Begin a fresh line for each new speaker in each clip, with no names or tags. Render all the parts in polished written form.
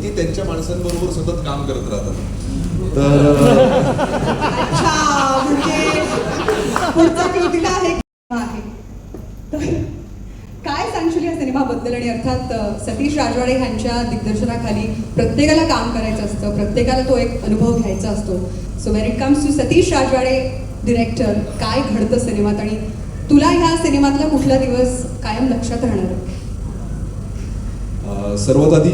की ते त्यांच्या माणसांबरोबर सतत काम करत राहतात. तर
अच्छा, म्हणजे पुढचा क्लू आहे. तर काय सांगशील या सिनेमाबद्दल? आणि अर्थात सतीश राजवाडे यांच्या दिग्दर्शनाखाली प्रत्येकाला काम करायचं असतं, प्रत्येकाला तो एक अनुभव घ्यायचा असतो. So when it comes to Satish Rajwade director, काय घडतं सिनेमात आणि तुला ह्या सिनेमातला कुठला दिवस कायम लक्षात राहणार?
सर्वात आधी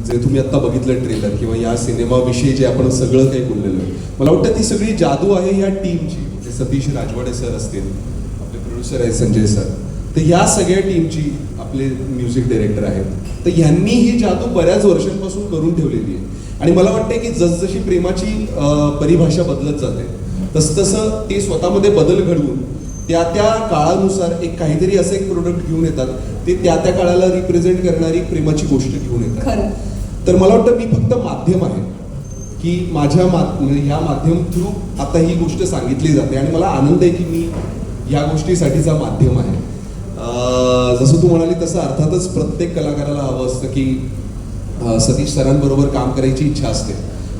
जे तुम्ही आता बघितलं ट्रेलर किंवा या सिनेमाविषयी जे आपण सगळं काही बोललेलो आहे, मला वाटतं ती सगळी जादू आहे या टीमची. म्हणजे सतीश राजवाडे सर असतील, आपले प्रोड्युसर आहेत संजय सर, तर ह्या सगळ्या टीमची, आपले म्युझिक डायरेक्टर आहेत, तर ह्यांनी ही जादू बऱ्याच वर्षांपासून करून ठेवलेली आहे. आणि मला वाटतं की जसजशी प्रेमाची परिभाषा बदलत जाते तसतसं ते स्वतःमध्ये बदल घडवून त्या त्या काळानुसार एक काहीतरी असं एक प्रोडक्ट घेऊन येतात, ते त्या त्या काळाला रिप्रेझेंट करणारी प्रेमाची गोष्ट घेऊन येतात. तर मला वाटतं मी फक्त माध्यम आहे की माझ्या ह्या माध्यम थ्रू आता ही गोष्ट सांगितली जाते आणि मला आनंद आहे की मी या गोष्टीसाठीचा माध्यम आहे. जसं तू म्हणाली तसं अर्थातच प्रत्येक कलाकाराला हवं असतं की सतीश सरांबरोबर काम करायची इच्छा असते,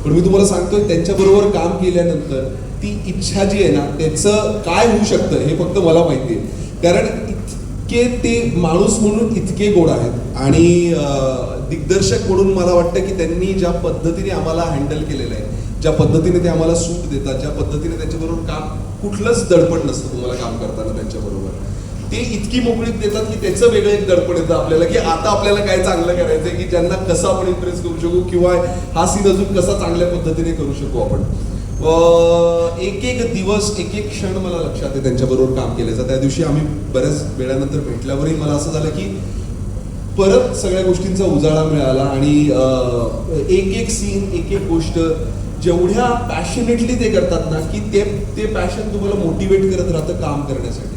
पण मी तुम्हाला सांगतोय त्यांच्याबरोबर काम केल्यानंतर ती इच्छा जी आहे ना त्याचं काय होऊ शकतं हे फक्त मला माहिती आहे. कारण इतके ते माणूस म्हणून इतके गोड आहेत आणि दिग्दर्शक म्हणून मला वाटतं की त्यांनी ज्या पद्धतीने आम्हाला हँडल केलेलं आहे, ज्या पद्धतीने ते आम्हाला सूट देतात, ज्या पद्धतीने त्यांच्याबरोबर काम, कुठलंच दडपण नसतं तुम्हाला काम करताना त्यांच्याबरोबर. ते इतकी मोकळीक देतात की त्याचं वेगळं एक दडपण येतं आपल्याला की आता आपल्याला काय चांगलं करायचंय, की ज्यांना कसं आपण इम्प्रेस करू शकू किंवा हा सीन अजून कसा चांगल्या पद्धतीने करू शकू आपण. एक एक दिवस, एक एक क्षण मला लक्षात आहे त्यांच्याबरोबर काम केल्याचं. त्या दिवशी आम्ही बऱ्याच वेळानंतर भेटल्यावरही मला असं झालं की परत सगळ्या गोष्टींचा उजाळा मिळाला आणि एक एक सीन, एक एक गोष्ट जेवढ्या पॅशनेटली ते करतात ना की ते पॅशन तुम्हाला मोटिवेट करत राहतं काम करण्यासाठीचं.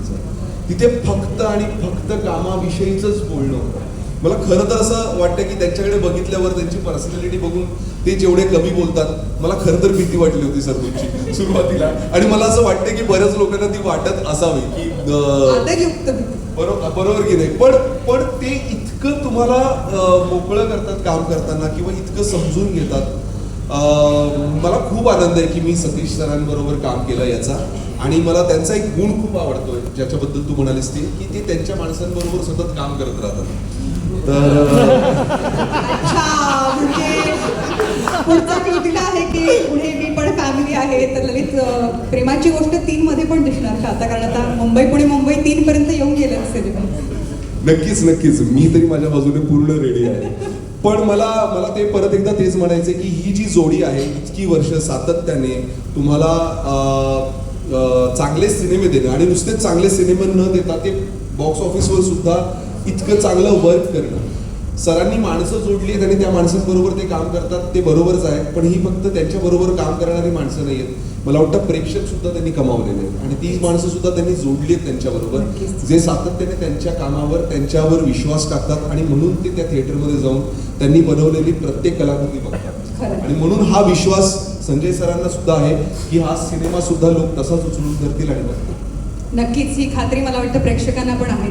तिथे फक्त आणि फक्त कामाविषयीच बोलणं होतं. मला खरं तर असं वाटतं की त्यांच्याकडे बघितल्यावर त्यांची पर्सनॅलिटी बघून ते जेवढे कमी बोलतात, मला खरं तर भीती वाटली होती सर तुमची सुरुवातीला. आणि मला असं वाटतं की बऱ्याच लोकांना ती वाटत असावी की बरोबर की नाही, पण ते इतकं तुम्हाला मोकळं करतात काम करताना किंवा इतकं समजून घेतात. मला खूप आनंद आहे की मी सतीश सरांबरोबर काम केलं याचा. आणि मला त्यांचा एक गुण खूप आवडतोय ज्याच्याबद्दल तू म्हणालीस ते, की ते त्यांच्या माणसांबरोबर सतत काम करत राहतात. तर
अच्छा, म्हणजे पुढचा क्लू आहे की पुढे मी पण फॅमिली आहे. तर ललित, प्रेमाची गोष्ट 3 मध्ये पण दिसणार का आता? कारण आता मुंबई पुणे मुंबई 3 पर्यंत येऊन गेलं सिनेमा.
नक्कीच नक्कीच, मी तरी माझ्या बाजूने पूर्ण रेडी आहे. पण मला ते परत एकदा तेच म्हणायचं की ही जी जोडी आहे इतकी वर्ष सातत्याने तुम्हाला चांगले सिनेमे देणं आणि नुसतेच चांगले सिनेमे न देता ते बॉक्स ऑफिसवर सुद्धा इतकं चांगलं वर्क करणं. सरांनी माणसं जोडली आहेत आणि त्या माणसांबरोबर ते काम करतात, ते बरोबरच आहे. पण ही फक्त त्यांच्याबरोबर काम करणारी माणसं नाही आहेत, मला वाटतं प्रेक्षक सुद्धा त्यांनी कमावलेले आहेत आणि तीच माणसं सुद्धा त्यांनी जोडली आहेत त्यांच्याबरोबर, जे सातत्याने त्यांच्या कामावर, त्यांच्यावर विश्वास टाकतात आणि म्हणून ते त्या थिएटरमध्ये जाऊन त्यांनी बनवलेली प्रत्येक कलाकृती बघतात. आणि म्हणून हा विश्वास संजय सरांना सुद्धा आहे की हा सिनेमा सुद्धा लोक तसाच उचलून धरतील आणि बघतील.
नक्कीच ही खात्री मला वाटतं प्रेक्षकांना पण आहे.